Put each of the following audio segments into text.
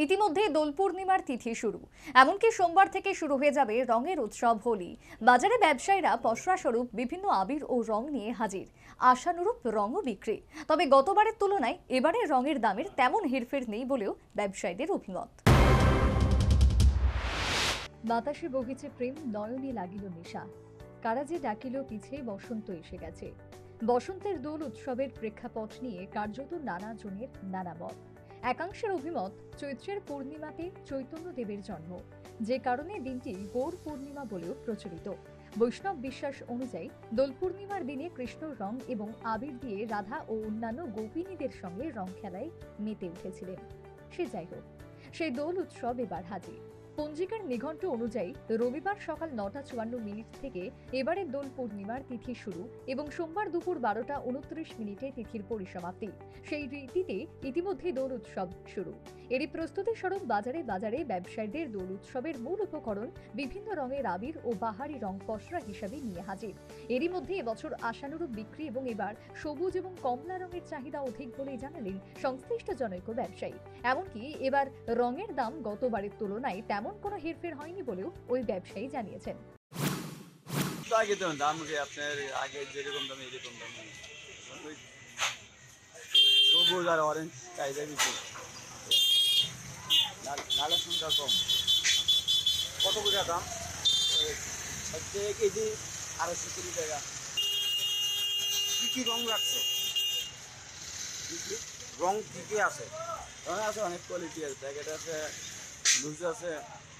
ইতিমধ্যে দোল পূর্ণিমার তিথি শুরু। এমনকি সোমবার থেকে শুরু হয়ে যাবে রঙের উৎসব হোলি। বাজারে ব্যবসায়ীরা পসরা স্বরূপ বিভিন্ন আবির ও রং নিয়ে হাজির। আশানুরূপ রঙও বিক্রি। তবে গতবারের তুলনায় এবারে রঙের দামের তেমন হেরফের নেই বলেও ব্যবসায়ীদের অভিমত। বাতাসে বহিছে প্রেম, নয়নে লাগিল নেশা। কারা যে ডাকিল পিছে বসন্ত এসে গেছে। বসন্তের দোল উৎসবের প্রেক্ষাপট নিয়ে কার্যত নানা জনের নানা মত। একাংশের অভিমত, চৈত্রের পূর্ণিমাতে চৈতন্য দেবের জন্ম, যে কারণে দিনটি গৌর পূর্ণিমা বলেও প্রচলিত। বৈষ্ণব বিশ্বাস অনুযায়ী দোল পূর্ণিমার দিনে কৃষ্ণ রং এবং আবির দিয়ে রাধা ও অন্যান্য গোপিনীদের সঙ্গে রং খেলায় মেতে উঠেছিলেন। সে যাই হোক, সেই দোল উৎসব এবার হাজির। পঞ্জিকার নিঘণ্ট অনুযায়ী রবিবার সকাল ৯:৫৪ থেকে এবারের দোল পূর্ণিমার তিথি শুরু এবং সোমবার দুপুর ১২:২৯ তিথির পরিসমাপ্তি। সেই রীতিতে ইতিমধ্যে দোল উৎসব শুরু। এরই প্রস্তুতি স্বরূপ বাজারে বাজারে ব্যবসায়ীদের দোল উৎসবের মূল উপকরণ বিভিন্ন রঙের আবির ও বাহারি রং পসরা হিসাবে নিয়ে হাজির। এরই মধ্যে এবছর আশানুরূপ বিক্রি এবং এবার সবুজ এবং কমলা রঙের চাহিদা অধিক বলেই জানালেন সংশ্লিষ্ট জনৈক ব্যবসায়ী। এমনকি এবার রঙের দাম গতবারের তুলনায় তেমন কোনো হেরফের হয়নি বলেও ওই ব্যবসায়ী জানিয়েছেন। আগে তো দাম আপনার আগে যেরকম দাম এরকম দাম সবুজ আর অরেঞ্জ চাহিদা বেশি, লালের সংখ্যা কম। কত করে দাম? হচ্ছে কেজি ২২০ টাকা। কি কি রং রাখছো? রং কি কি আছে? রঙ আছে অনেক কোয়ালিটি আছে, প্যাকেট আছে, লুজ আছে,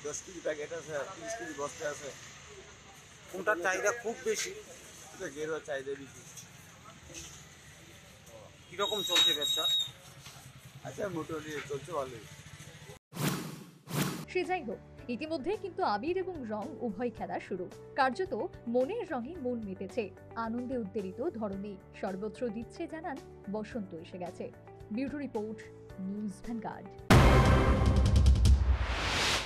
10 কেজি প্যাকেট আছে, 30 কেজি বস্তা আছে। কোনটার চাহিদা খুব বেশি? এটা গেরুয়ার চাহিদা বেশি। কিরকম চলছে ব্যবসা? আচ্ছা, মোটামুটি চলছে ভালোই। সে যাই হোক, ইতিমধ্যে কিন্তু আবির এবং রং উভয় খেলা শুরু। কার্যত মনের রঙে মন মেতেছে। আনন্দে উদ্বেলিত ধরনী সর্বত্র দিচ্ছে জানান বসন্ত এসে গেছে। Bureau report, news vanguard.